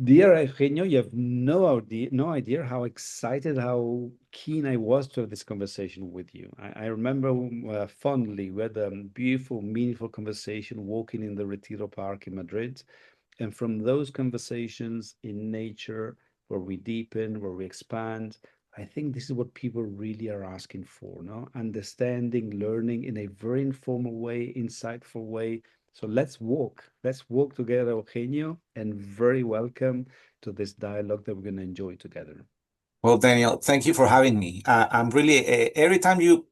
Dear Eugenio, you have no idea how excited, how keen I was to have this conversation with you. I remember fondly we had a beautiful, meaningful conversation walking in the Retiro Park in Madrid. And from those conversations in nature, where we deepen, where we expand, I think this is what people really are asking for, no? Understanding, learning in a very informal way, insightful way. So let's walk. Let's walk together, Eugenio, and very welcome to this dialogue that we're going to enjoy together. Well, Daniel, thank you for having me. I'm really every time you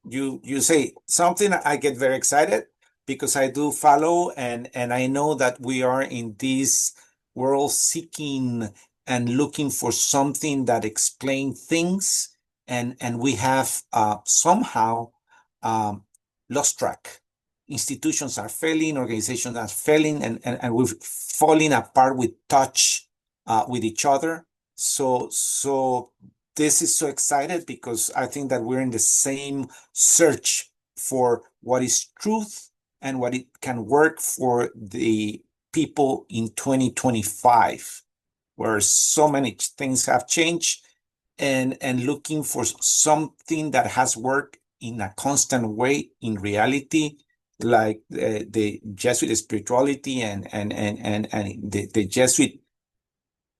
say something, I get very excited because I do follow and I know that we are in this world seeking and looking for something that explains things, and we have somehow um, lost track. Institutions are failing, organizations are failing, and we're falling apart with touch with each other. So this is so excited because I think that we're in the same search for what is truth and what it can work for the people in 2025, where so many things have changed, and looking for something that has worked in a constant way in reality, like the Jesuit spirituality and the Jesuit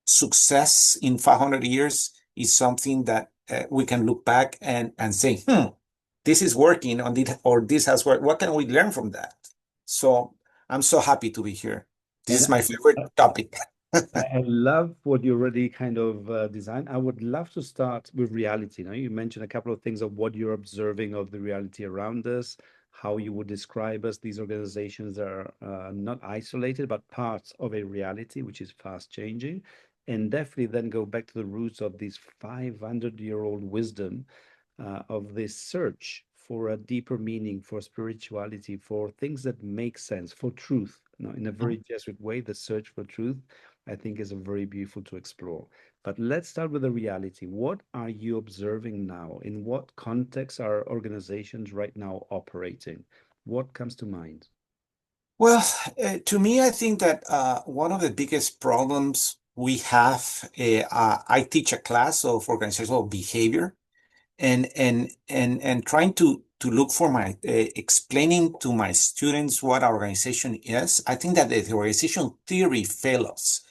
success in 500 years is something that we can look back and say, this is working on it, or this has worked. What can we learn from that? So I'm so happy to be here. This And is my favorite topic. I love what you already kind of designed. I would love to start with reality. Now, you mentioned a couple of things of what you're observing of the reality around us, how you would describe us. These organizations are not isolated, but parts of a reality which is fast changing. And definitely then go back to the roots of this 500-year-old wisdom of this search for a deeper meaning, for spirituality, for things that make sense, for truth. In a very Jesuit way, the search for truth, I think, is a very beautiful to explore. But let's start with the reality. What are you observing now? In what context are organizations right now operating? What comes to mind? Well, to me, I think that one of the biggest problems we have, I teach a class of organizational behavior, and trying to look for my explaining to my students what our organization is. I think that the organization theory fails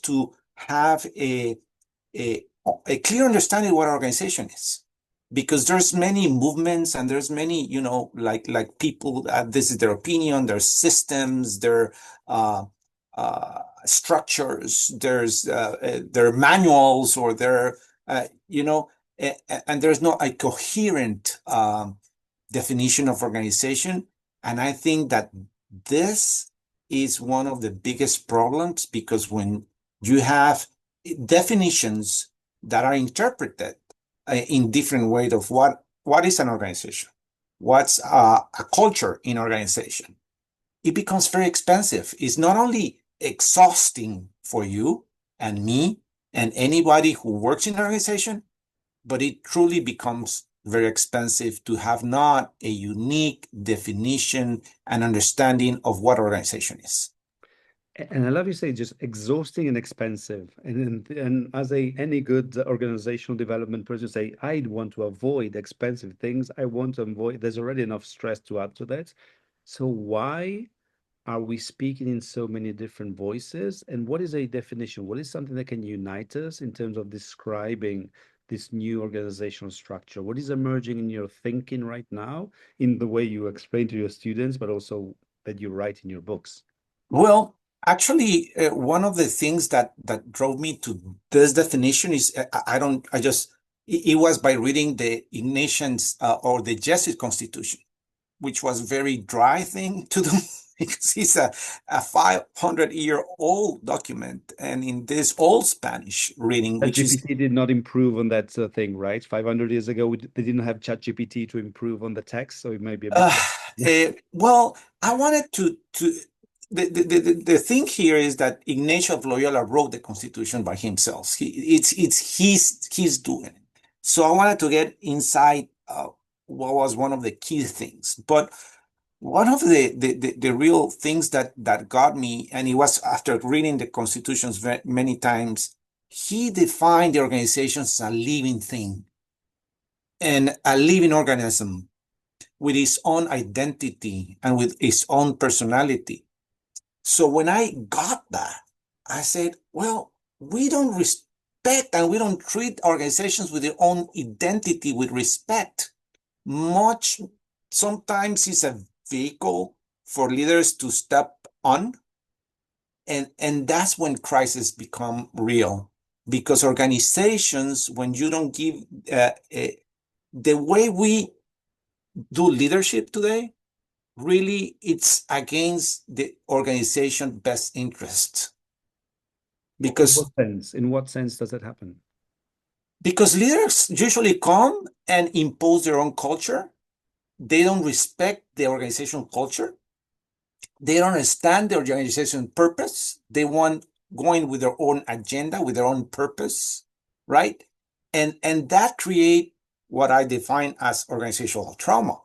to have a a clear understanding of what our organization is, because there's many movements and there's many, like people, this is their opinion, their systems, their structures, their manuals, or their and there's not a coherent definition of organization. And I think that this is one of the biggest problems, because when you have definitions that are interpreted in different ways of what is an organization, what's a culture in organization, it becomes very expensive. It's not only exhausting for you and me and anybody who works in an organization, but it truly becomes very expensive to have not a unique definition and understanding of what organization is. And I love you say just exhausting and expensive. And as any good organizational development person say, I'd want to avoid expensive things. I want to avoid, there's already enough stress to add to that. So why are we speaking in so many different voices? And what is a definition? What is something that can unite us in terms of describing this new organizational structure? What is emerging in your thinking right now, in the way you explain to your students, but also that you write in your books? Well, actually, one of the things that drove me to this definition is I don't I just it was by reading the Ignatians or the Jesuit Constitution, which was very dry thing to do because it's a 500-year-old document, and in this old Spanish reading, which is ChatGPT did not improve on that thing, right? 500 years ago, they didn't have ChatGPT to improve on the text, so it may be a bit. uh, well, I wanted to the thing here is that Ignacio of Loyola wrote the Constitution by himself. It's his doing. So I wanted to get inside what was one of the key things. But one of the real things that got me, and it was after reading the constitutions many times, he defined the organization as a living thing and a living organism with its own identity and with its own personality. So when I got that, I said, well, we don't respect and we don't treat organizations with their own identity with respect. Much sometimes it's a vehicle for leaders to step on. And that's when crises become real. Because organizations, when you don't give the way we do leadership today, really it's against the organization best interest. Because In what sense does it happen? leaders usually come and impose their own culture. They don't respect the organizational culture. They don't understand the organization purpose. They want going with their own agenda, with their own purpose, right? And that create what I define as organizational trauma.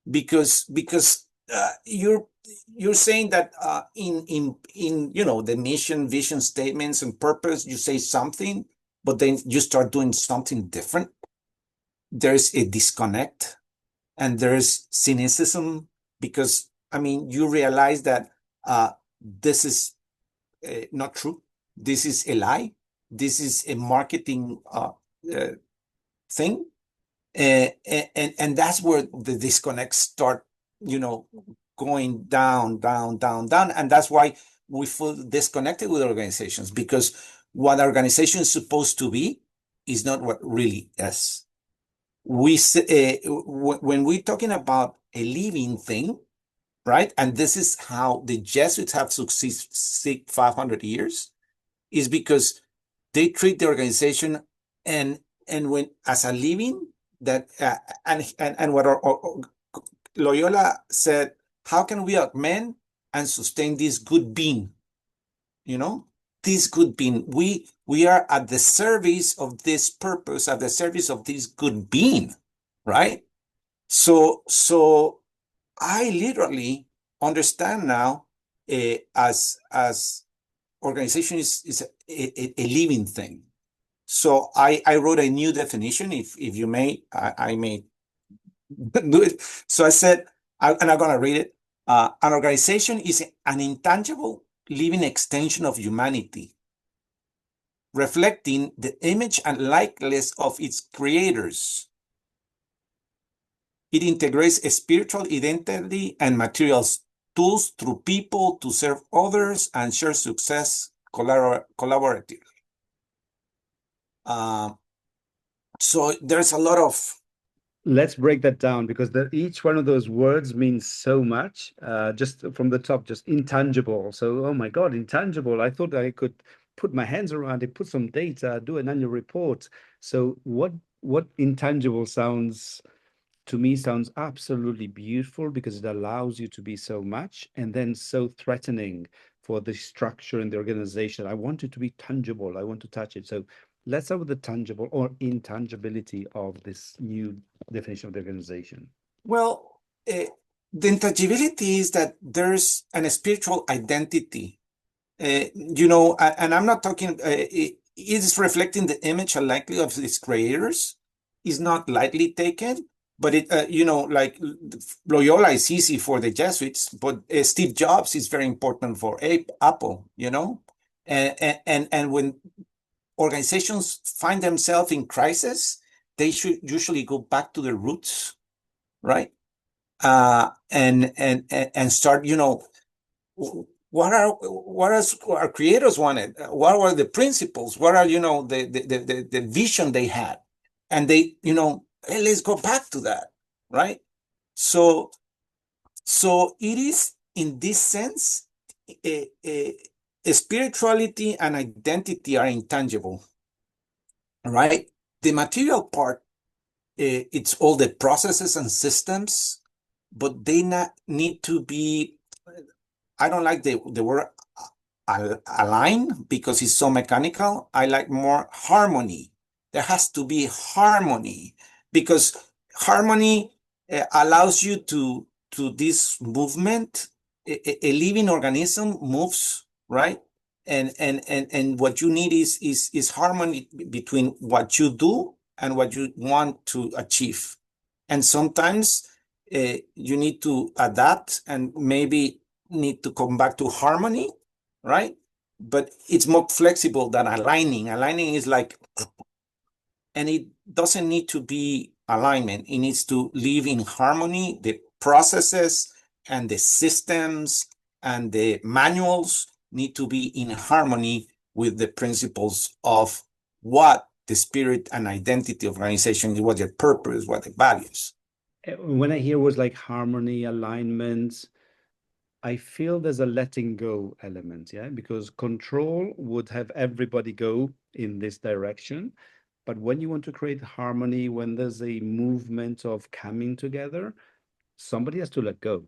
Because you're saying that in the mission, vision statements, and purpose, you say something, but then you start doing something different. There's a disconnect, and there's cynicism, because you realize that this is not true. This is a lie. This is a marketing thing. And that's where the disconnects start, going down, down, down, down. And that's why we feel disconnected with organizations, because what organization is supposed to be is not what really is. When we're talking about a living thing, right? And this is how the Jesuits have succeeded 500 years, is because they treat the organization and when as a living that and what Loyola said, how can we augment and sustain this good being? This good being. We are at the service of this purpose, at the service of this good being, right? So I literally understand now as organization is a living thing. So I wrote a new definition. If you may, I may do it. So I said, and I'm gonna read it. An organization is an intangible living extension of humanity, reflecting the image and likeness of its creators. It integrates a spiritual identity and material tools through people to serve others and share success collaboratively. So there's a lot of. Let's break that down, because each one of those words means so much. Just from the top, just intangible. So, oh my God, intangible. I thought I could put my hands around it, put some data, do an annual report. So what intangible sounds to me sounds absolutely beautiful, because it allows you to be so much, and then so threatening for the structure and the organization. I want it to be tangible. I want to touch it. So let's start with the tangible or intangibility of this new definition of the organization. Well, the intangibility is that there's a spiritual identity, and I'm not talking, it is reflecting the image and likeness of its creators, is not lightly taken, but it, like Loyola is easy for the Jesuits, but Steve Jobs is very important for Apple, and when organizations find themselves in crisis, they should usually go back to their roots, right? And start, what our creators wanted, what were the principles, what are, the vision they had, and they, hey, let's go back to that, right? So it is, in this sense, spirituality and identity are intangible, right? The material part, it's all the processes and systems, but they need to be, I don't like the word align, because it's so mechanical. I like more harmony. There has to be harmony, because harmony allows you to to this movement. A living organism moves, right? And what you need is harmony between what you do and what you want to achieve. And sometimes you need to adapt and maybe need to come back to harmony, right? But it's more flexible than aligning. Aligning is like, and it doesn't need to be alignment. It needs to live in harmony. The processes and the systems and the manuals need to be in harmony with the principles of what the spirit and identity of organization is, what their purpose, what the values. When I hear words like harmony, alignment, I feel there's a letting go element, yeah, because control would have everybody go in this direction. But when you want to create harmony, when there's a movement of coming together, somebody has to let go.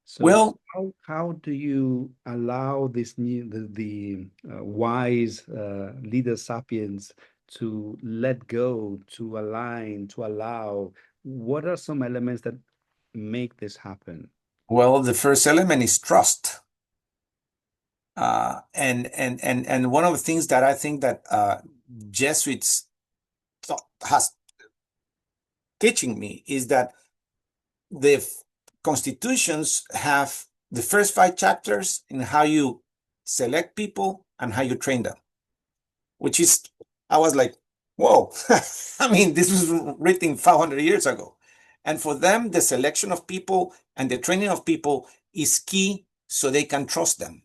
So Well, how do you allow this new the wise leader sapiens to let go, to align, to allow? What are some elements that make this happen? well, the first element is trust. And one of the things that I think that Jesuits has teaching me is that the constitutions have the first 5 chapters in how you select people and how you train them, which is, I was like, whoa. I mean, this was written 500 years ago. And for them, the selection of people and the training of people is key so they can trust them.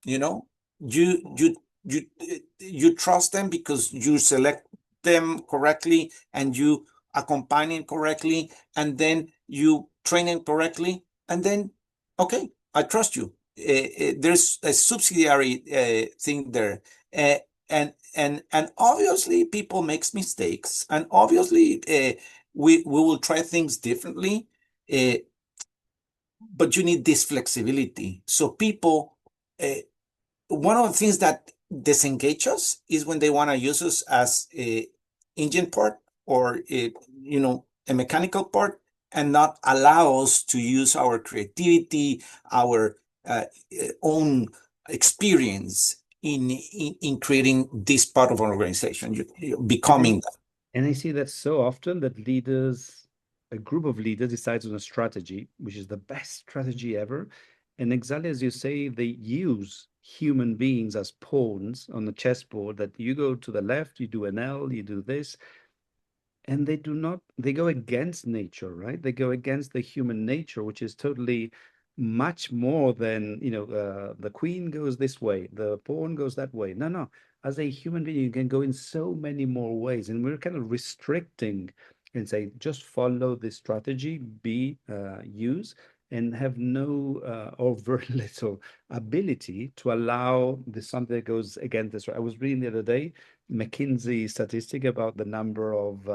You know, you trust them because you select them correctly and you accompany them correctly, and then you train them correctly, and then okay, I trust you. There's a subsidiary thing there, uh, and obviously people makes mistakes, and obviously we will try things differently, uh, but you need this flexibility. So people. One of the things that disengage us is when they want to use us as a engine part or a mechanical part, and not allow us to use our creativity, our own experience in creating this part of an organization, And I becoming that. and I see that so often that leaders, a group of leaders decides on a strategy, which is the best strategy ever. And exactly as you say, they use human beings as pawns on the chessboard that you go to the left, you do an L, you do this, and they do not, they go against nature, right? They go against the human nature, which is totally much more than, the queen goes this way, the pawn goes that way. No, no. As a human being, you can go in so many more ways, and we're kind of restricting and say, just follow this strategy, be use, and have no or very little ability to allow the something that goes against this. I was reading the other day McKinsey statistic about the number of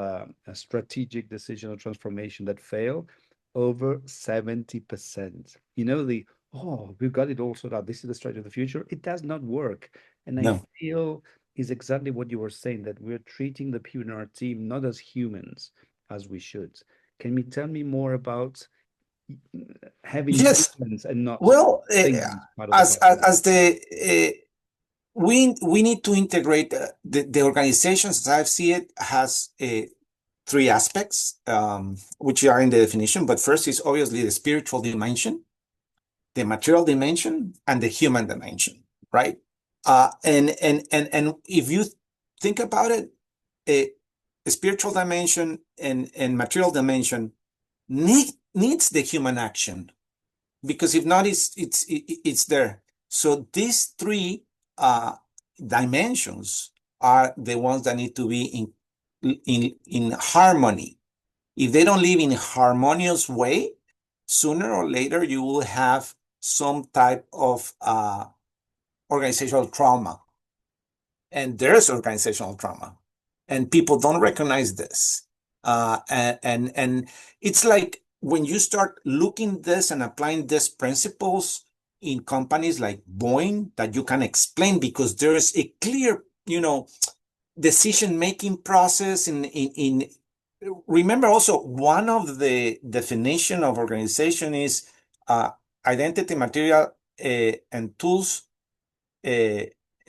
strategic decision or transformation that fail, over 70%. We've got it all sorted out. This is the strategy of the future. It does not work. And I No. feel is exactly what you were saying, that we're treating the people in our team not as humans as we should. Can you tell me more about having Yes. humans and not Well, things part of the process? as the we need to integrate the organizations, as I see it, has 3 aspects, which are in the definition. But first is obviously the spiritual dimension, the material dimension, and the human dimension, right? And if you think about it, a, a spiritual dimension and material dimension needs the human action, because if not, it's there. So these 3 dimensions are the ones that need to be in harmony. If they don't live in a harmonious way, sooner or later you will have some type of organizational trauma. And there's organizational trauma, and people don't recognize this. And it's like when you start looking this and applying these principles in companies like Boeing, that you can explain, because there's a clear, decision-making process in remember also one of the definition of organization is uh, identity, material, and tools uh,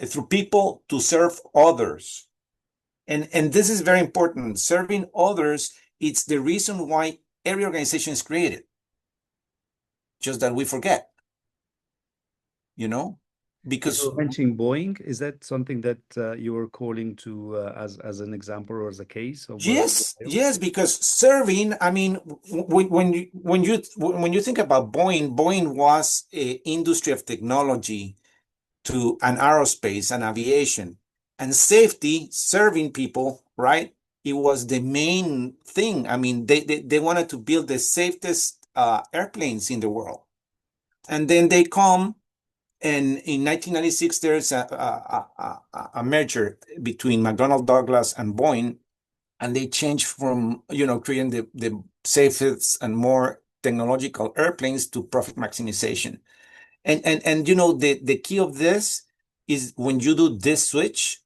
through people to serve others. And this is very important. Serving others, it's the reason why every organization is created. Just that we forget, you know, You because were mentioning Boeing. Is that something that you were calling to as an example or as a case of where yes, Ohio? yes, because serving, I mean, when you think about Boeing, Boeing was a industry of technology to an aerospace and aviation and safety, serving people, right? It was the main thing. I mean, they wanted to build the safest airplanes in the world. And then they come, and in 1996, there's a merger between McDonnell Douglas and Boeing, and they changed from, creating the safest and more technological airplanes to profit maximization. And the key of this is when you do this switch,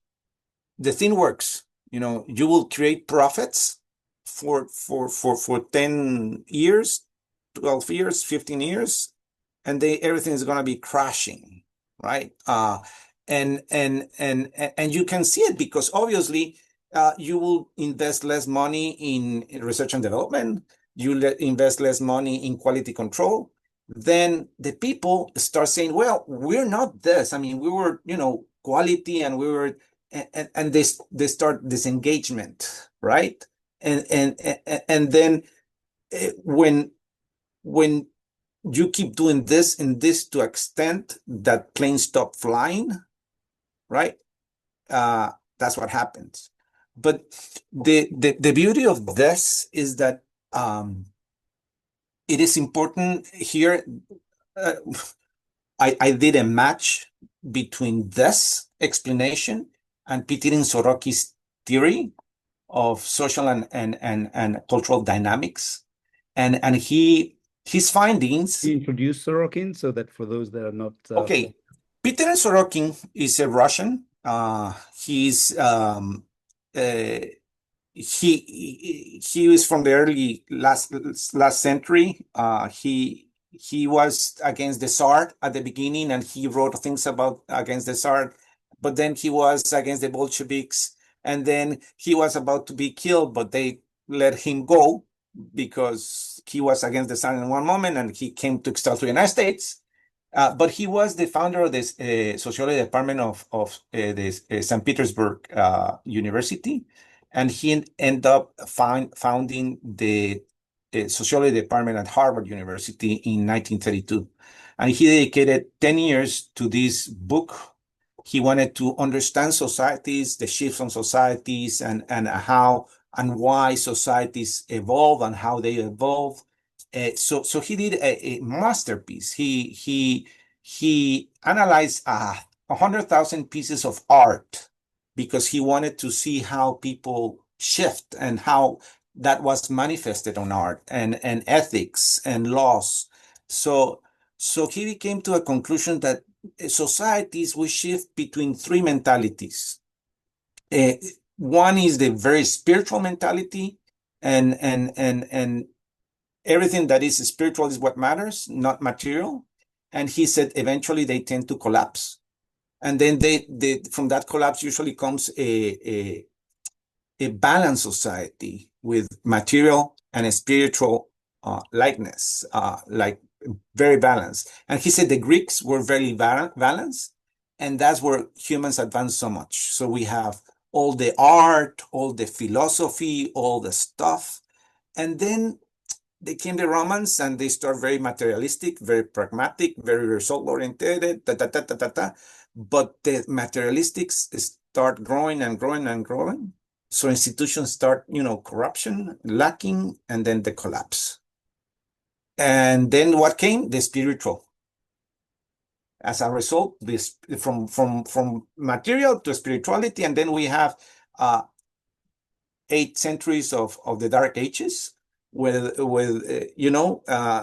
the thing works. You will create profits for 10 years, 12 years, 15 years, and everything is going to be crashing, right? And you can see it because obviously you will invest less money in research and development. You invest less money in quality control. Then the people start saying, well, we're not this. I mean, we were, quality, and we were, and they start disengagement, right? And then when you keep doing this and this to extent that planes stop flying, right? That's what happens. But the beauty of this is that it is important here. Uh, I did a match between this explanation and Peter Soroki's theory of social and cultural dynamics, and his You findings. introduce Sorokin so that for those that are not Okay, Peter Sorokin is a Russian. He's uh, he was from the early last century. He was against the Tsar at the beginning, and he wrote things about against the Tsar. But then he was against the Bolsheviks, and then he was about to be killed, but they let him go because he was against the Tsar in one moment, and he came to exile to the United States. But he was the founder of this sociology department of the St. Petersburg University, and he ended up founding the sociology department at Harvard University in 1932. And he dedicated 10 years to this book. He wanted to understand societies, the shifts on societies, and how and why societies evolve and how they evolve. So he did a masterpiece. He analyzed 100,000 pieces of art because he wanted to see how people shift and how that was manifested on art and ethics and laws. So so he came to a conclusion that societies will shift between three mentalities. Uh, One is the very spiritual mentality, and everything that is spiritual is what matters, not material. And he said eventually they tend to collapse. And then they from that collapse usually comes a balanced society with material and a spiritual likeness, like very balanced. And he said the Greeks were very balanced, and that's where humans advanced so much. So we have all the art, all the philosophy, all the stuff. And then they came the Romans, and they start very materialistic, very pragmatic, very result oriented, da, da, da, da, da, da. But the materialistics start growing and growing and growing. So institutions start, corruption, lacking, and then the collapse. And then what came? The spiritual. As a result, this from material to spirituality, and then we have 8 centuries of the Dark Ages, with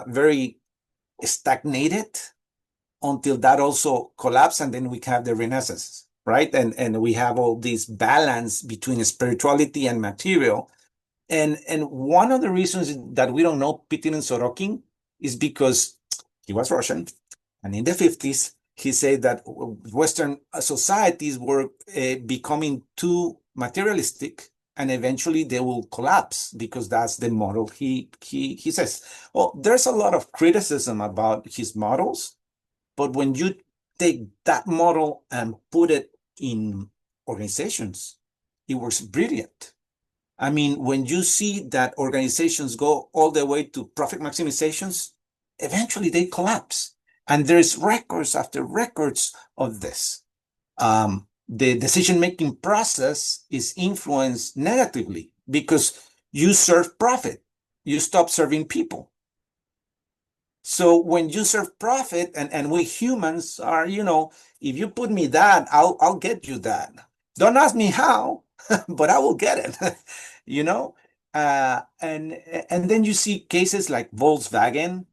very stagnated until that also collapsed, and then we have the Renaissance, right? And we have all this balance between spirituality and material, And one of the reasons that we don't know Peter Sorokin is because he was Russian, and in the 50s, he said that Western societies were becoming too materialistic, and eventually they will collapse because that's the model he says. Well, there's a lot of criticism about his models, but when you take that model and put it in organizations, it works brilliant. I mean, when you see that organizations go all the way to profit maximizations, eventually they collapse. And there's records after records of this. The decision-making process is influenced negatively because you serve profit. You stop serving people. So when you serve profit, and we humans are, if you put me that, I'll get you that. Don't ask me how, but I will get it. you know? And then you see cases like Volkswagen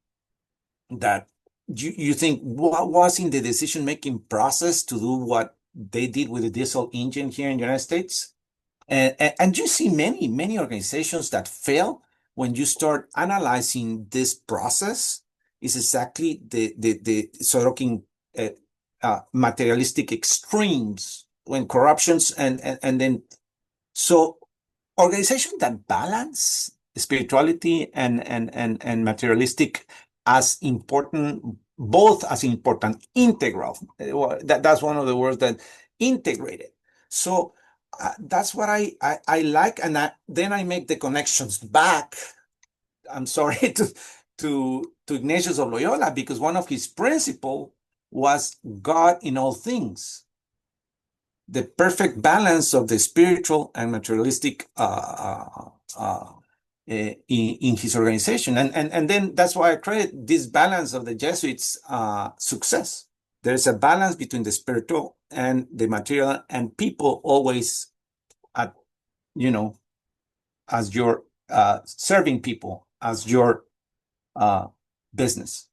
that you think, what was in the decision-making process to do what they did with the diesel engine here in the United States? And you see many organizations that fail when you start analyzing this process. Is exactly the Sorokin materialistic extremes when corruptions and then so organizations that balance spirituality and materialistic as important, both as important, integral. That's one of the words, that integrated. So that's what I like, and then I make the connections back. I'm sorry to Ignatius of Loyola, because one of his principles was God in all things, the perfect balance of the spiritual and materialistic in his organization. And then that's why I credit this balance of the Jesuits' success. There's a balance between the spiritual and the material, and people always at, as your serving people as your business.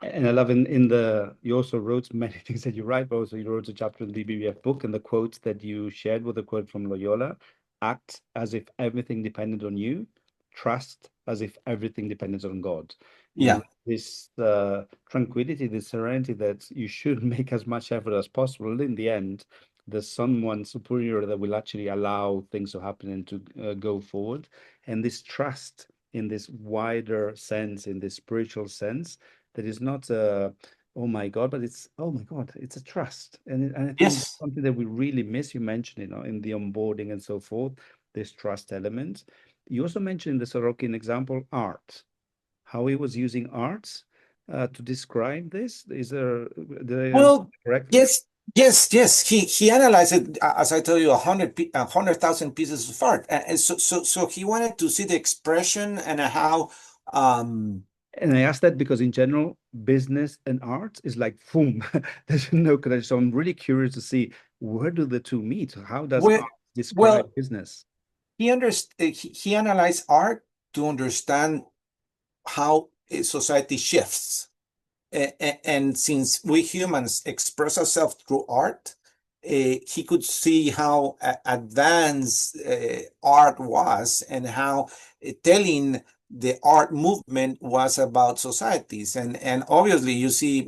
And I love you also wrote many things that you write, but also you wrote a chapter in the ebbf book, and the quote that you shared with a quote from Loyola: act as if everything depended on you, trust as if everything depended on God. Yeah. And this tranquility, this serenity that you should make as much effort as possible. In the end, there's someone superior that will actually allow things to happen and to go forward. And this trust in this wider sense, in this spiritual sense, that is not oh my God, but it's, oh my God, it's a trust. And I think that's Yes. something that we really miss. You mentioned, in the onboarding and so forth, this trust element. You also mentioned in the Sorokin example, art, how he was using arts to describe this. Did I understand Well, correctly? yes. He analyzed it, as I told you, 100,000 pieces of art, and so he wanted to see the expression and how. Um, And I ask that because in general, business and art is like boom, there's no connection. So I'm really curious to see, where do the two meet? How does well, art describe well, business? he analyzed art to understand how society shifts. And since we humans express ourselves through art, he could see how advanced art was, and how telling the art movement was about societies. And obviously, you see,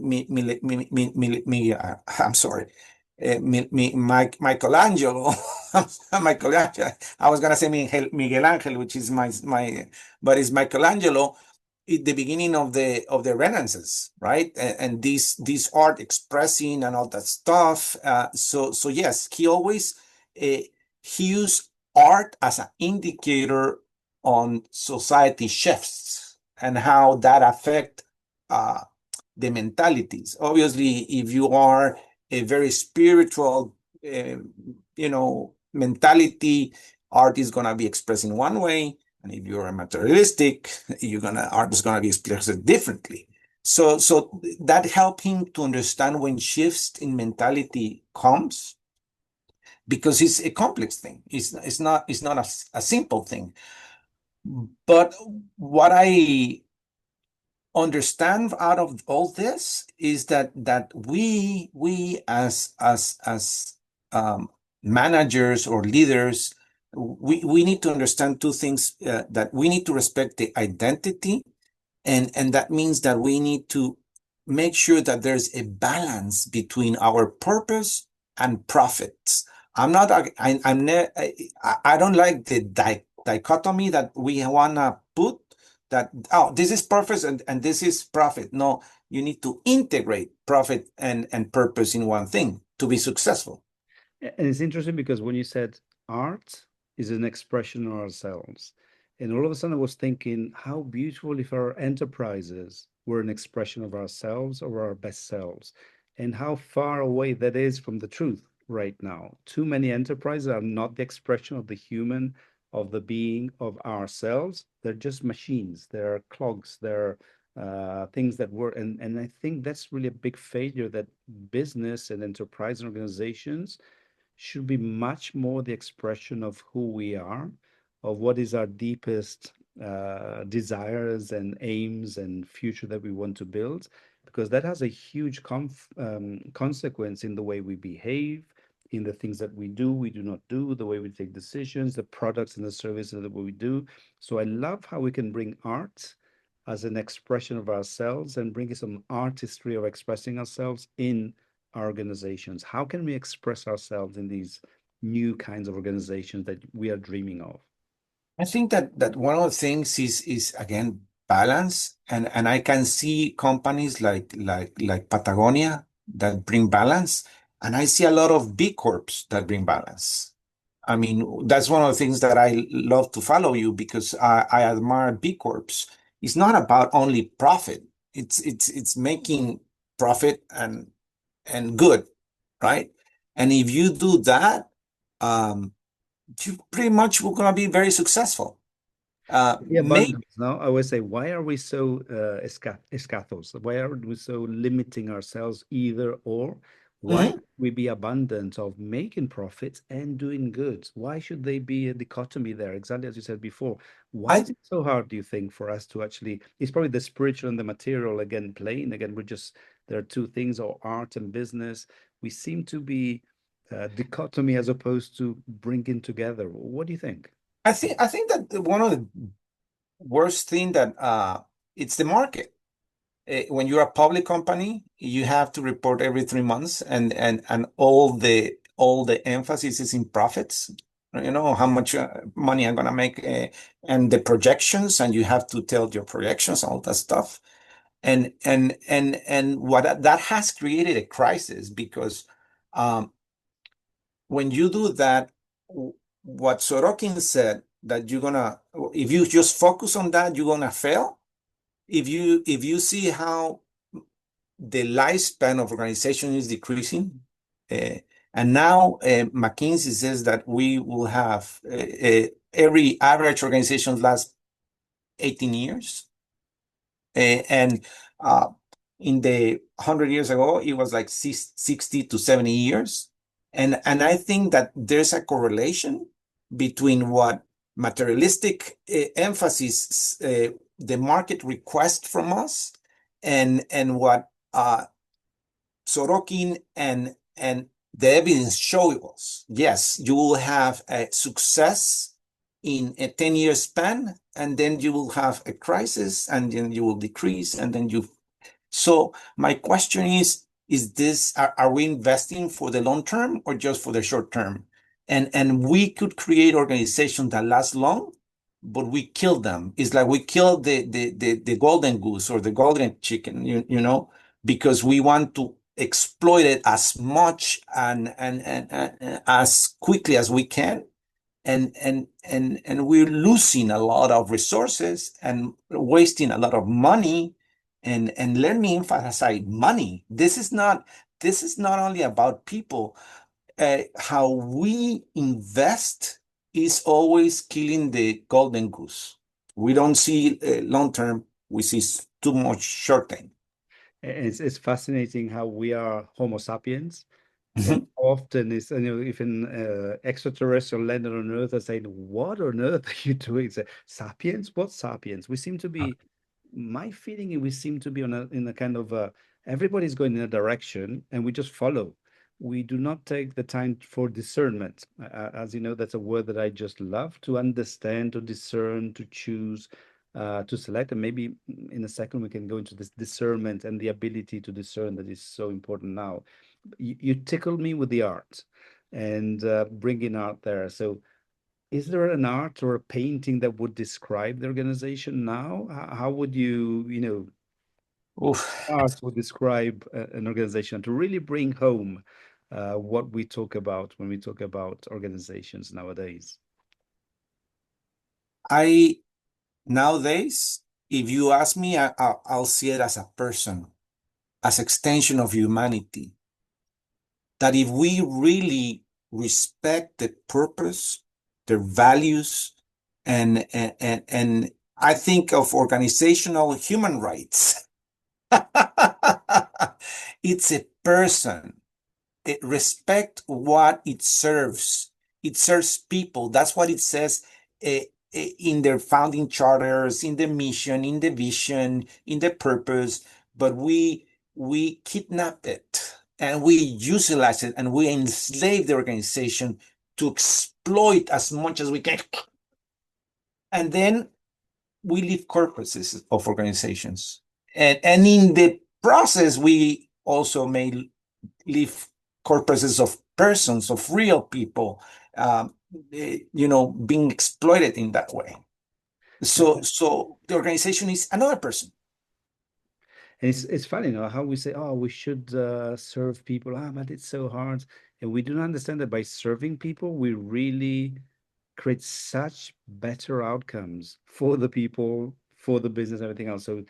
I'm sorry, Michelangelo. Michelangelo. I was gonna say Miguel Angel, which is but it's Michelangelo at the beginning of the Renaissance, right? And this art expressing and all that stuff. So yes, he always he used art as an indicator on society shifts and how that affect uh, the mentalities. Obviously, if you are a very spiritual, mentality, art is gonna be expressed in one way, and if you're a materialistic, art is gonna be expressed differently. So that helped him to understand when shifts in mentality comes, because it's a complex thing. It's not a simple thing. But what I understand out of all this is that we as managers or leaders we need to understand two things, that we need to respect the identity, and that means that we need to make sure that there's a balance between our purpose and profits. I'm not, I don't like the dichotomy that we want to put, that, oh, this is purpose and this is profit. No, you need to integrate profit and purpose in one thing to be successful. And it's interesting because when you said art is an expression of ourselves, and all of a sudden I was thinking how beautiful if our enterprises were an expression of ourselves or our best selves, and how far away that is from the truth right now. Too many enterprises are not the expression of the human, of the being, of ourselves. They're just machines, they're clogs, they're things that work. And I think that's really a big failure that business and enterprise and organizations should be much more the expression of who we are, of what is our deepest desires and aims and future that we want to build, because that has a huge consequence in the way we behave, in the things that we do not do, the way we take decisions, the products and the services that we do. So I love how we can bring art as an expression of ourselves and bring some artistry of expressing ourselves in our organizations. How can we express ourselves in these new kinds of organizations that we are dreaming of? I think that one of the things is again balance, and I can see companies like Patagonia that bring balance, and I see a lot of B Corps that bring balance. I mean, that's one of the things that I love to follow you, because I admire B Corps. It's not about only profit. It's making profit and good, right? And if you do that, um, you pretty much will gonna be very successful. The Maybe abundance. Now, I always say, why are we so escathos? Why are we so limiting ourselves either or? Why Mhm. can't we be abundant of making profits and doing good? Why should they be a dichotomy there? Exactly as you said before. Why I is it so hard, do you think, for us to actually, it's probably the spiritual and the material again playing. Again, we're just, there are two things, or art and business. We seem to be dichotomy as opposed to bringing together. What do you think? I think that one of the worst thing that it's the market. When you're a public company, you have to report every 3 months, and all the emphasis is in profits. You know how much money I'm gonna make, and the projections, and you have to tell your projections, all that stuff. And what that has created a crisis, because um, when you do that, what Sorokin said, that you're gonna, if you just focus on that, you're gonna fail. If you see how the lifespan of organization is decreasing, uh, and now McKinsey says that we will have every average organization last 18 years. And in the 100 years ago, it was like 60 to 70 years. And I think that there's a correlation between what materialistic emphasis the market requests from us, and what Sorokin and the evidence shows us. Yes, you will have a success in a 10-year span, and then you will have a crisis, and then you will decrease, and then you. So my question is this, are we investing for the long term or just for the short term? And we could create organizations that last long, but we kill them. It's like we kill the golden goose or the golden chicken, because we want to exploit it as much and as quickly as we can, and we're losing a lot of resources and wasting a lot of money. And let me emphasize money. This is not only about people. How we invest is always killing the golden goose. We don't see long term. We see too much short term. It's fascinating how we are Homo sapiens, and Mhm. often is, even extraterrestrial landed on Earth are saying, "What on earth are you doing?" Say, sapiens? What sapiens? We seem to be. My feeling is we seem to be in a kind of everybody's going in a direction, and we just follow. we do not take the time for discernment. As you know, that's a word that I just love, to understand, to discern, to choose, to select. And maybe in a second we can go into this discernment and the ability to discern that is so important now. You tickled me with the art and bringing art there. So is there an art or a painting that would describe the organization now? How would you, Oof. art would describe an organization to really bring home what we talk about when we talk about organizations nowadays? I Nowadays, if you ask me, I'll see it as a person, as extension of humanity. That if we really respect the purpose, their values, and I think of organizational human rights. It's a person. Respect what it serves. It serves people. That's what it says in their founding charters, in the mission, in the vision, in the purpose. But we kidnap it and we utilize it and we enslave the organization to exploit as much as we can. And then we leave corpuses of organizations. And in the process, we also may leave corpuses of persons, of real people, being exploited in that way. So the organization is another person. And it's funny, how we say, oh, we should serve people. Ah, but it's so hard. And we do not understand that by serving people, we really create such better outcomes for the people, for the business, everything else. So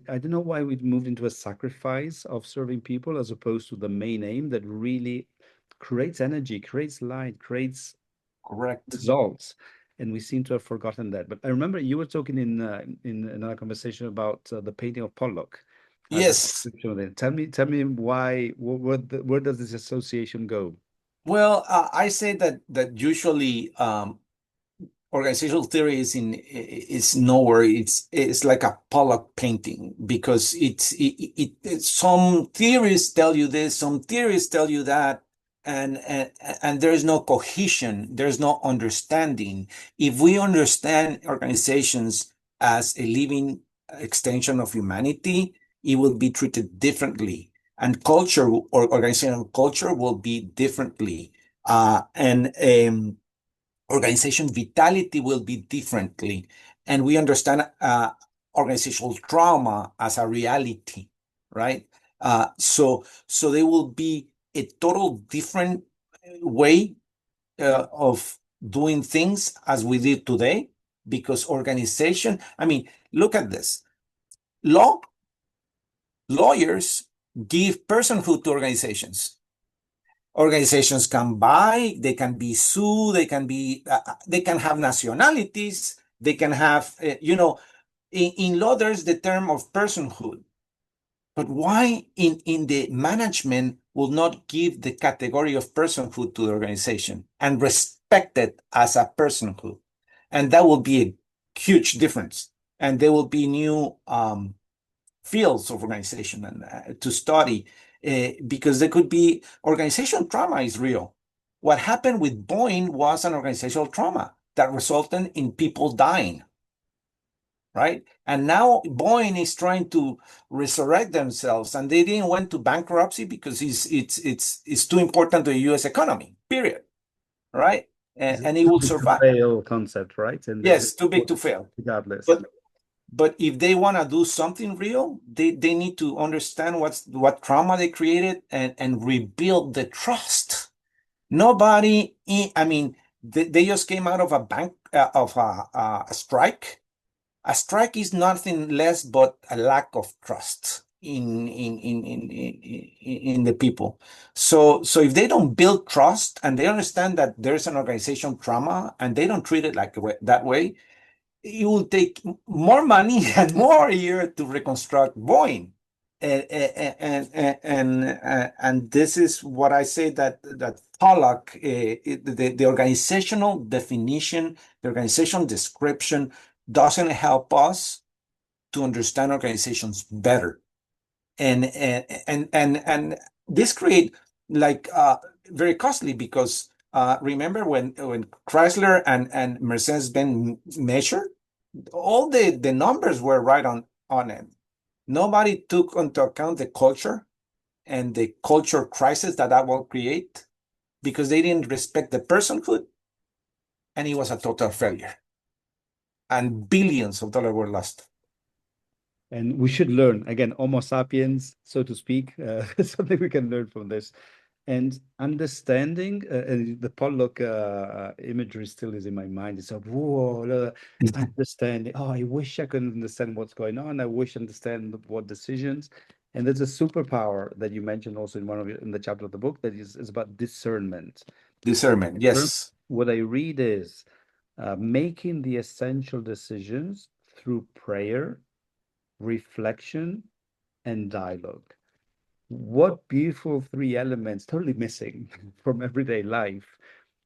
I don't know why we moved into a sacrifice of serving people as opposed to the main aim that really creates energy, creates light, creates Correct. results. And we seem to have forgotten that. But I remember you were talking in another conversation about the painting of Pollock as a Yes. description of it. Tell me why, where does this association go? Well, I say that usually organizational theory is nowhere. It's like a Pollack painting because some theories tell you this, some theories tell you that, and there is no cohesion, there's no understanding. If we understand organizations as a living extension of humanity, it will be treated differently, and culture or organizational culture will be differently, and organization vitality will be differently. And we understand organizational trauma as a reality, right? So there will be a total different way of doing things as we did today, because organization, I mean, look at this. Lawyers give personhood to organizations. Organizations can buy, they can be sued, they can have nationalities, they can have, in law, there's the term of personhood. But why in the management will not give the category of personhood to the organization and respect it as a personhood? And that will be a huge difference. And there will be new fields of organization and to study, because there could be organizational trauma is real. What happened with Boeing was an organizational trauma that resulted in people dying, right? And now Boeing is trying to resurrect themselves, and they didn't went to bankruptcy because it's too important to the U.S. economy, period, right? It's a And it too will big to survive. fail concept, right? And they Yes, too big to fail. regardless. But if they want to do something real, they need to understand what trauma they created and rebuild the trust. Nobody, I mean, they just came out of a bank of a strike. A strike is nothing less but a lack of trust in the people. So if they don't build trust and they understand that there's an organization trauma and they don't treat it like that way, it will take more money and more year to reconstruct Boeing. And this is what I say, that Pollack, the organizational definition, the organizational description doesn't help us to understand organizations better. And this create like very costly because remember when Chrysler and Mercedes-Benz measured, all the numbers were right on it. Nobody took into account the culture and the culture crisis that that will create because they didn't respect the personhood, and it was a total failure. And billions of dollars were lost. And we should learn, again, Homo sapiens, so to speak, something we can learn from this. And understanding, and the Pollock imagery still is in my mind. It's like, whoa, understanding. Oh, I wish I could understand what's going on. I wish I understand what decisions. And there's a superpower that you mentioned also in one of in the chapter of the book that is about discernment. Discernment, yes. What I read is making the essential decisions through prayer, reflection, and dialogue. What beautiful three elements, totally missing from everyday life,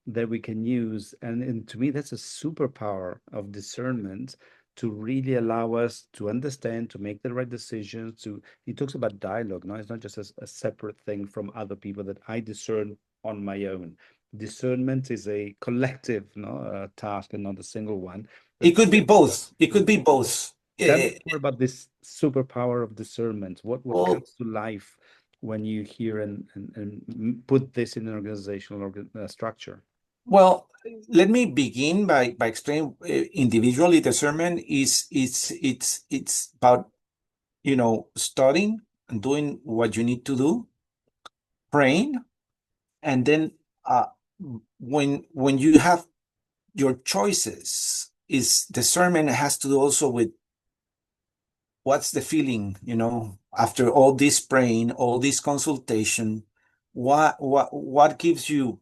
that we can use. And to me, that's a superpower of discernment to really allow us to understand, to make the right decisions. He talks about dialogue. No, it's not just a separate thing from other people that I discern on my own. Discernment is a collective, no, task and not a single one. It But could be both. It could be both. tell me more about this superpower of discernment. What Well, comes to life when you hear and put this in an organizational structure? well, let me begin by explaining individually discernment it's about studying and doing what you need to do, praying, and then uh, when you have your choices, is discernment has to do also with what's the feeling, after all this praying, all this consultation, what gives you,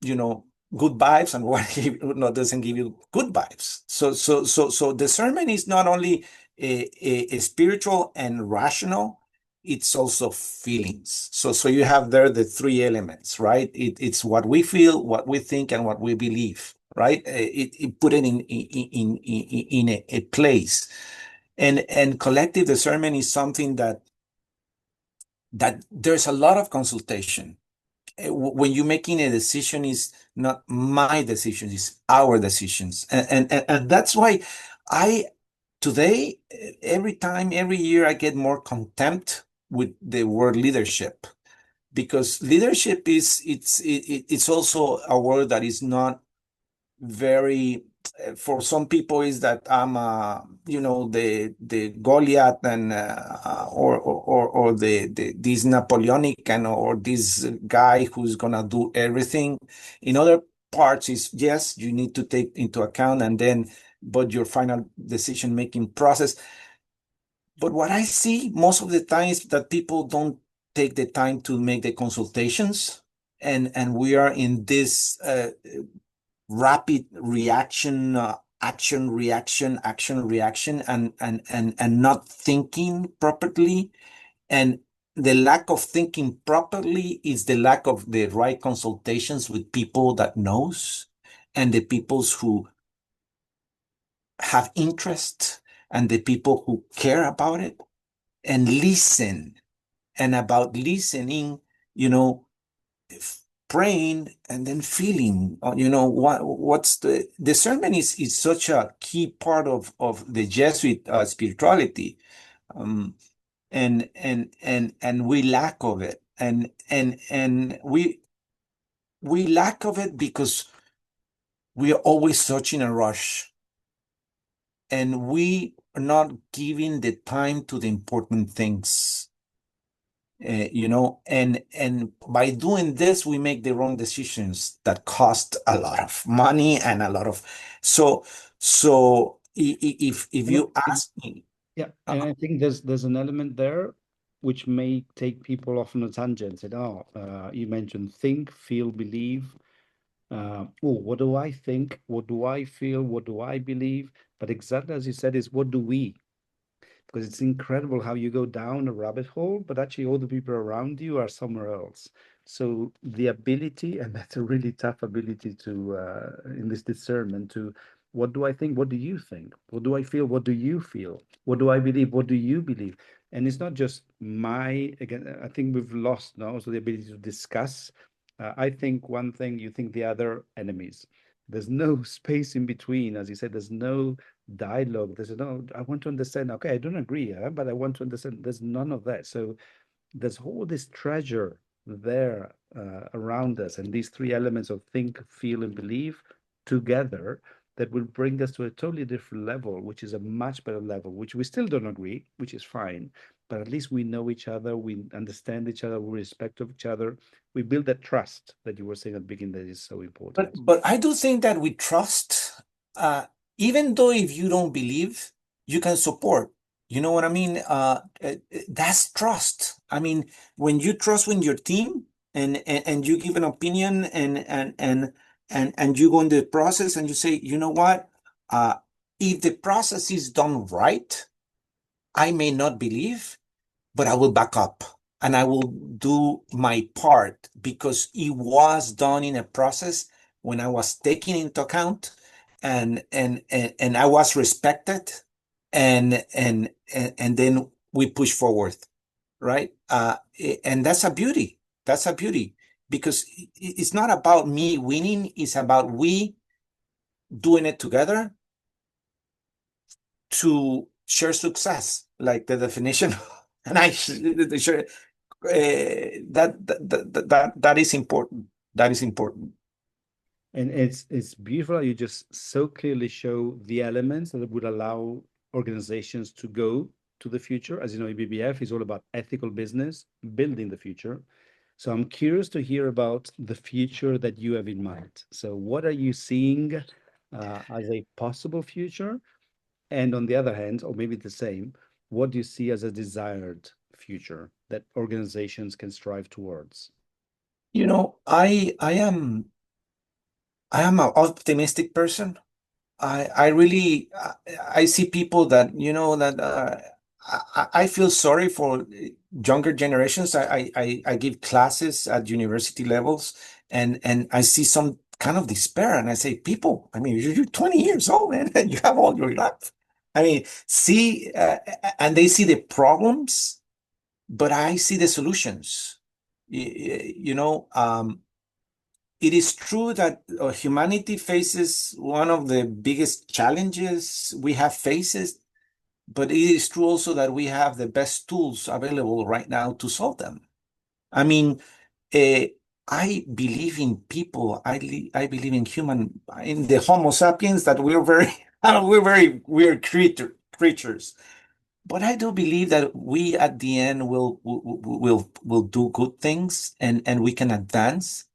you know, good vibes, and what doesn't give you good vibes. So discernment is not only a spiritual and rational, it's also feelings. So you have there the three elements, right? It's what we feel, what we think, and what we believe, right? It put it in a place. And collective discernment is something that there's a lot of consultation. When you're making a decision, is not my decision, it's our decisions. And that's why I today, every time, every year, I get more contempt with the word leadership, because leadership it's also a word that is not very, for some people, is that I'm the Goliath, and or the this Napoleonic, and or this guy who's gonna do everything. In other parts is, yes, you need to take into account, and then but your final decision making process. But what I see most of the time is that people don't take the time to make the consultations, and we are in this rapid reaction, action, reaction, action, reaction, and not thinking properly. And the lack of thinking properly is the lack of the right consultations with people that knows, and the peoples who have interest, and the people who care about it, and listen. And about listening, you know, praying and then feeling, what's the discernment is such a key part of the Jesuit spirituality. um and we lack of it, and we lack of it because we are always such in a rush, and we are not giving the time to the important things. And by doing this, we make the wrong decisions that cost a lot of money and a lot of. So if And you ask me, yeah, uh, and I think there's an element there which may take people off on a tangent. Said, oh, you mentioned think, feel, believe. Oh, what do I think? What do I feel? What do I believe? But exactly as you said, is what do we? Because it's incredible how you go down a rabbit hole, but actually all the people around you are somewhere else. So the ability, and that's a really tough ability to, in this discernment, to what do I think? What do you think? What do I feel? What do you feel? What do I believe? What do you believe? And it's not just again, I think we've lost now also the ability to discuss. I think one thing, you think the other, enemies. There's no space in between. As you said, there's no dialogue. There's no, I want to understand. Okay, I don't agree, but I want to understand. There's none of that. So there's all this treasure there around us, and these three elements of think, feel, and believe together that will bring us to a totally different level, which is a much better level, which we still don't agree, which is fine, but at least we know each other, we understand each other, we respect of each other, we build that trust that you were saying at the beginning that is so important. But I do think that we trust, uh, even though if you don't believe, you can support. You know what I mean? That's trust. I mean, when you trust with your team and you give an opinion and you go in the process and you say, you know what? Uh, if the process is done right, I may not believe, but I will back up and I will do my part because it was done in a process when I was taken into account and I was respected and then we push forward, right? And that's a beauty. That's a beauty because it's not about me winning, it's about we doing it together to share success, like the definition. And I share that is important. That is important. And it's beautiful. You just so clearly show the elements that would allow organizations to go to the future. As you know, ebbf is all about ethical business, building the future. So I'm curious to hear about the future that you have in mind. So what are you seeing as a possible future? And on the other hand, or maybe the same, what do you see as a desired future that organizations can strive towards? You know, I am an optimistic person. I really I see people that that I feel sorry for younger generations. I give classes at university levels and I see some kind of despair and I say, people, I mean, you're 20 years old, man, and you have all your life. I mean, see, and they see the problems, but I see the solutions. You know, it is true that humanity faces one of the biggest challenges we have faces, but it is true also that we have the best tools available right now to solve them. I mean, uh, I believe in people. I believe in in the Homo sapiens that we're very, we're very weird creatures. But I do believe that we at the end will do good things and we can advance.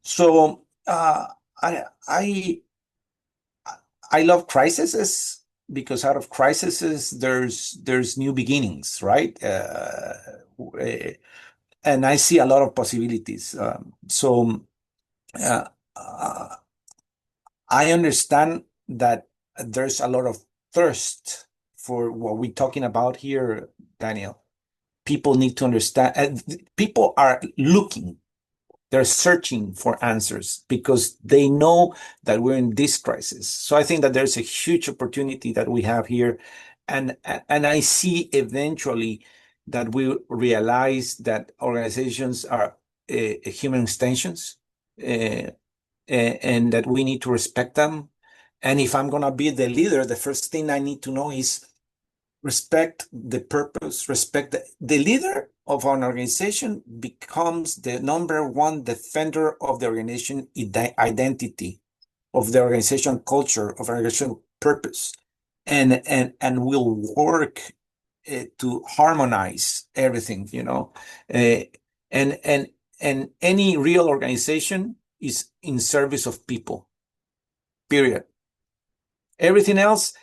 So I love crises because out of crises there's new beginnings, right? And I see a lot of possibilities. Uh, uh, I understand that there's a lot of thirst for what we're talking about here, Daniel. People need to understand. People are looking. They're searching for answers because they know that we're in this crisis. So I think that there's a huge opportunity that we have here. And I see eventually that we realize that organizations are human extensions uh, and that we need to respect them. And if I'm going to be the leader, the first thing I need to know is respect the purpose, respect the leader of an organization becomes the number one defender of the organization identity, of the organization culture, of organization purpose, and will work to harmonize everything, uh, and and any real organization is in service of people. Period. Everything else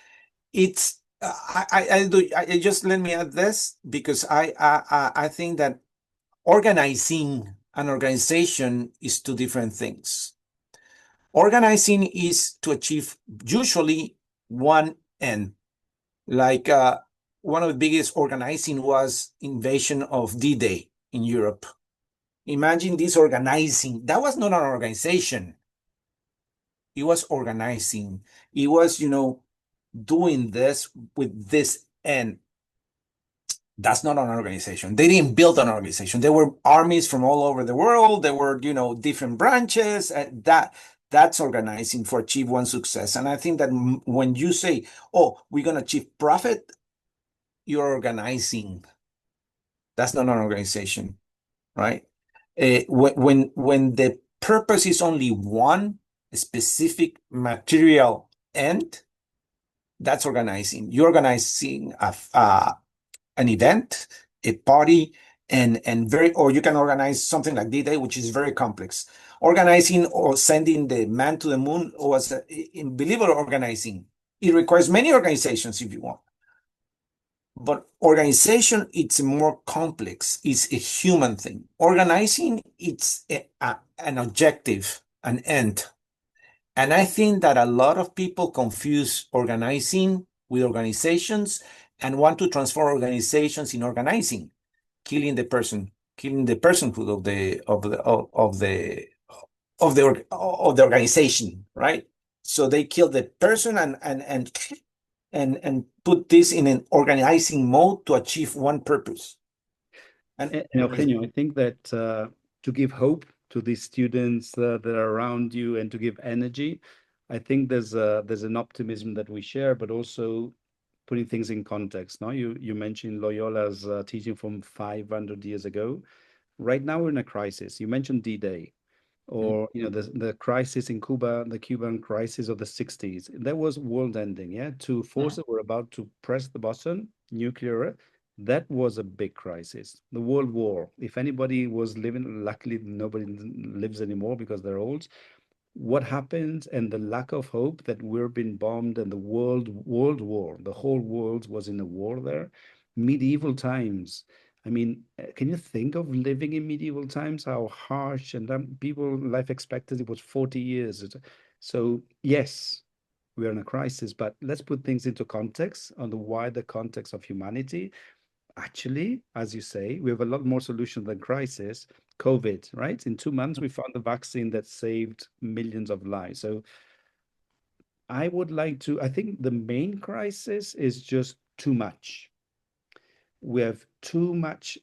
it's I just let me add this because I think that organizing an organization is two different things. Organizing is to achieve usually one end. Like one of the biggest organizing was invasion of D-Day in Europe. Imagine this organizing. That was not an organization. It was organizing. It was, doing this with this end. That's not an organization. They didn't build an organization. There were armies from all over the world. There were, different branches. And that's organizing for achieve one success. And I think that when you say, "Oh, we're gonna achieve profit," you're organizing. That's not an organization, right? When the purpose is only one specific material end, that's organizing. You're organizing an event, a party, or you can organize something like D-Day, which is very complex. Organizing or sending the man to the moon was unbelievable organizing. It requires many organizations if you want. But organization, it's more complex. It's a human thing. Organizing, it's an objective, an end. And I think that a lot of people confuse organizing with organizations and want to transform organizations in organizing, killing the personhood of the organization, right? So they kill the person and put this in an organizing mode to achieve one purpose. And Eugenio, I think that to give hope to these students that are around you and to give energy, I think there's an optimism that we share, but also putting things in context. Now, you mentioned Loyola's teaching from 500 years ago. Right now, we're in a crisis. You mentioned D-Day, or the crisis in Cuba, the Cuban crisis of the 60s. That was world ending. Yeah, two forces were about to press the button, nuclear. That was a big crisis. The World War. If anybody was living, luckily nobody lives anymore because they're old. What happened and the lack of hope that we're being bombed and the world war, the whole world was in a war there. Medieval times. I mean, can you think of living in medieval times? How harsh and people life expectancy was 40 years. So yes, we're in a crisis, but let's put things into context on the wider context of humanity. Actually, as you say, we have a lot more solutions than crisis. COVID, right? In 2 months, we found the vaccine that saved millions of lives. So I think the main crisis is just too much. We have too much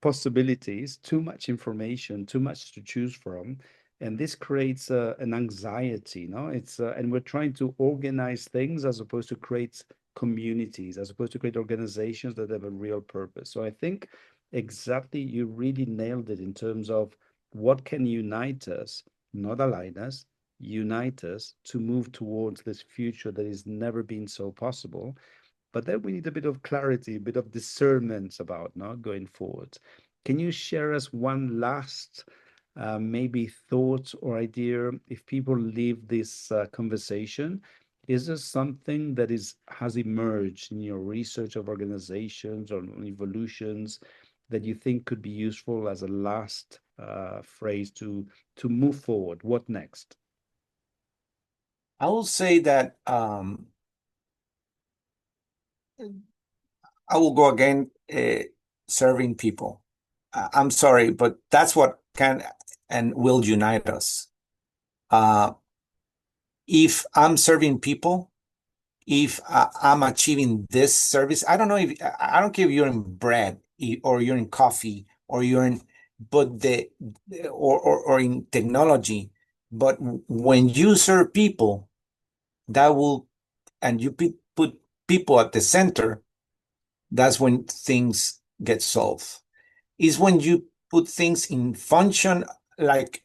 possibilities, too much information, too much to choose from, and this creates an anxiety. No, and we're trying to organize things as opposed to create communities, as opposed to create organizations that have a real purpose. So I think exactly you really nailed it in terms of what can unite us, not align us, unite us to move towards this future that has never been so possible. But then we need a bit of clarity, a bit of discernment about not going forward. Can you share us one last maybe thought or idea if people leave this conversation? Is there something that has emerged in your research of organizations or evolutions that you think could be useful as a last phrase to move forward? What next? I will say that I will go again serving people. I'm sorry, but that's what can and will unite us. Uh, if I'm serving people, if I'm achieving this service, I don't know if I don't care if you're in bread or you're in coffee or you're in, but or in technology, but when you serve people, that will, and you put people at the center, that's when things get solved. Is when you put things in function. Like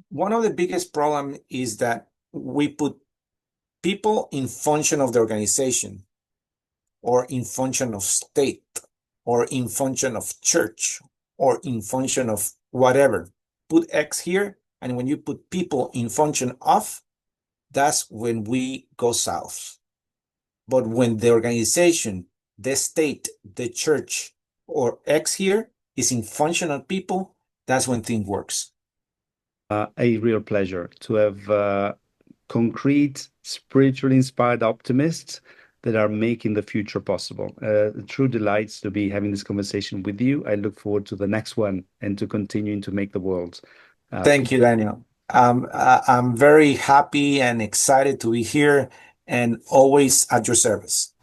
one of the biggest problem is that we put people in function of the organization or in function of state or in function of church or in function of whatever. Put X here, and when you put people in function of, that's when we go south. But when the organization, the state, the church, or X here is in functional people, that's when things works. A real pleasure to have concrete, spiritually inspired optimists that are making the future possible. True delights to be having this conversation with you. I look forward to the next one and to continuing to make the world. Thank you, Daniel. I'm very happy and excited to be here and always at your service.